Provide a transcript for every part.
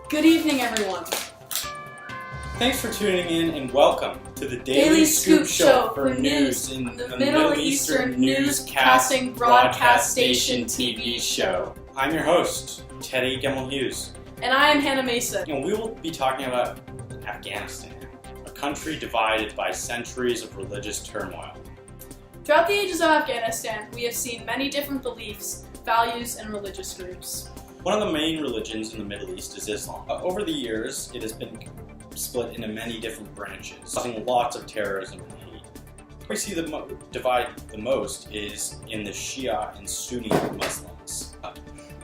Good evening, everyone. Thanks for tuning in and welcome to the Daily Scoop Show for news in the Middle Eastern Newscasting Broadcast Station TV show. I'm your host, Teddy Gemmell Hughes, And I am Hannah Mason. and we will be talking about Afghanistan, a country divided by centuries of religious turmoil. Throughout the ages of Afghanistan, we have seen many different beliefs, values, and religious groups. One of the main religions in the Middle East is Islam. Over the years, it has been split into many different branches, causing lots of terrorism and hate. Where we see the divide the most is in the Shia and Sunni Muslims.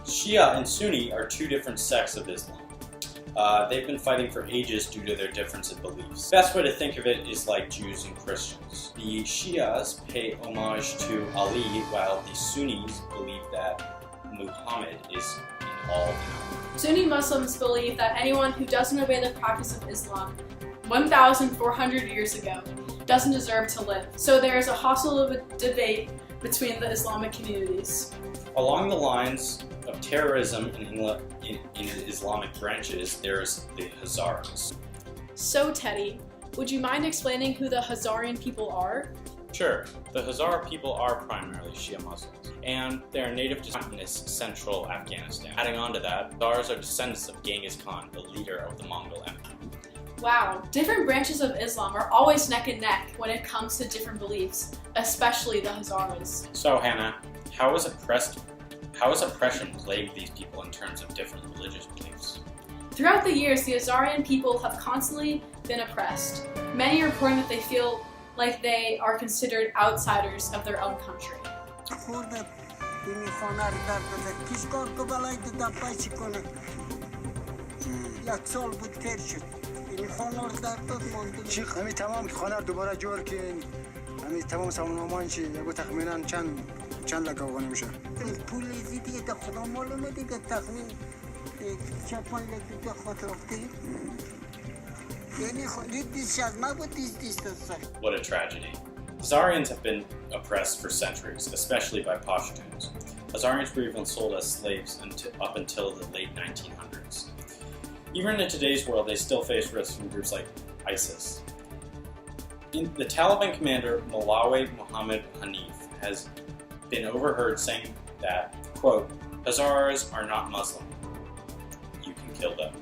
Shia and Sunni are two different sects of Islam. They've been fighting for ages due to their difference in beliefs. The best way to think of it is like Jews and Christians. The Shias pay homage to Ali, while the Sunnis believe that Muhammad is in all power. Sunni Muslims believe that anyone who doesn't obey the practice of Islam 1,400 years ago doesn't deserve to live. So there is a hostile debate between the Islamic communities. Along the lines of terrorism in Islamic branches, there's the Hazaras. So, Teddy, would you mind explaining who the Hazarian people are? Sure, the Hazara people are primarily Shia Muslims, and they are native to mountainous central Afghanistan. Adding on to that, Hazaras are descendants of Genghis Khan, the leader of the Mongol Empire. Wow, different branches of Islam are always neck and neck when it comes to different beliefs, especially the Hazaras. So, Hannah, how has oppression plagued these people in terms of different religious beliefs? Throughout the years, the Hazarian people have constantly been oppressed. Many are reporting that they feel like they are considered outsiders of their own country. چند لک افغانی میشه؟ پول دیگه تا خدا معلومه دیگه تخمین 4-5 لک دیگه خاطر رفتی یعنی دیست از ما بود دیست What a tragedy. Hazarians have been oppressed for centuries, especially by Pashtuns. Hazarians were even sold as slaves up until the late 1900s. Even in today's world, they still face risks from groups like ISIS. The Taliban commander Malawi Mohammed Hanif has been overheard saying that, quote, Hazaras are not Muslim. You can kill them.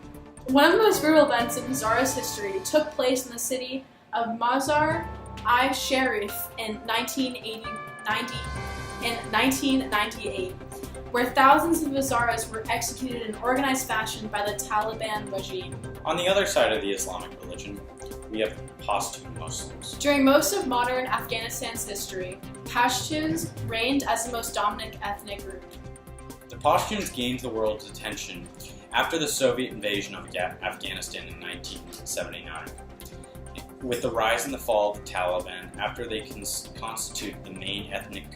One of the most brutal events in Hazaras history took place in the city of Mazar-i-Sharif in 1998, where thousands of Hazaras were executed in organized fashion by the Taliban regime. On the other side of the Islamic religion, we have Pashtun Muslims. During most of modern Afghanistan's history, Pashtuns reigned as the most dominant ethnic group. The Pashtuns gained the world's attention after the Soviet invasion of Afghanistan in 1979. With the rise and the fall of the Taliban, after they constitute the main ethnic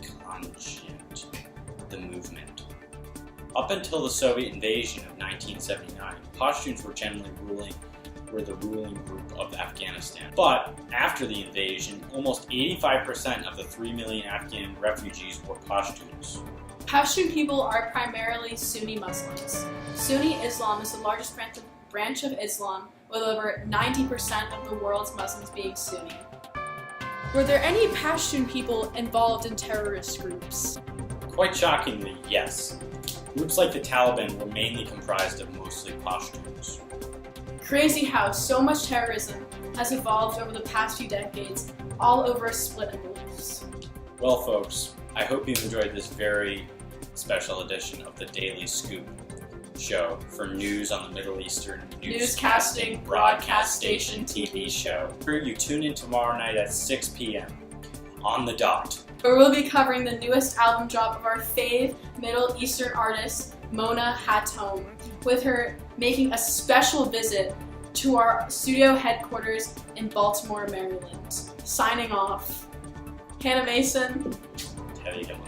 contingent of the movement. Up until the Soviet invasion of 1979, Pashtuns were the ruling group of Afghanistan. But after the invasion, almost 85% of the 3 million Afghan refugees were Pashtuns. Pashtun people are primarily Sunni Muslims. Sunni Islam is the largest branch of Islam, with over 90% of the world's Muslims being Sunni. Were there any Pashtun people involved in terrorist groups? Quite shockingly, yes. Groups like the Taliban were mainly comprised of mostly Pashtuns. Crazy how so much terrorism has evolved over the past few decades, all over a split in beliefs. Well, folks, I hope you enjoyed this very special edition of the Daily Scoop show for news on the Middle Eastern Newscasting Broadcast Station TV show. You tune in tomorrow night at 6 p.m. on the dot, where we'll be covering the newest album drop of our fave Middle Eastern artist, Mona Hatoum, with her making a special visit to our studio headquarters in Baltimore, Maryland. Signing off, Hannah Mason, Teddy Gemmell.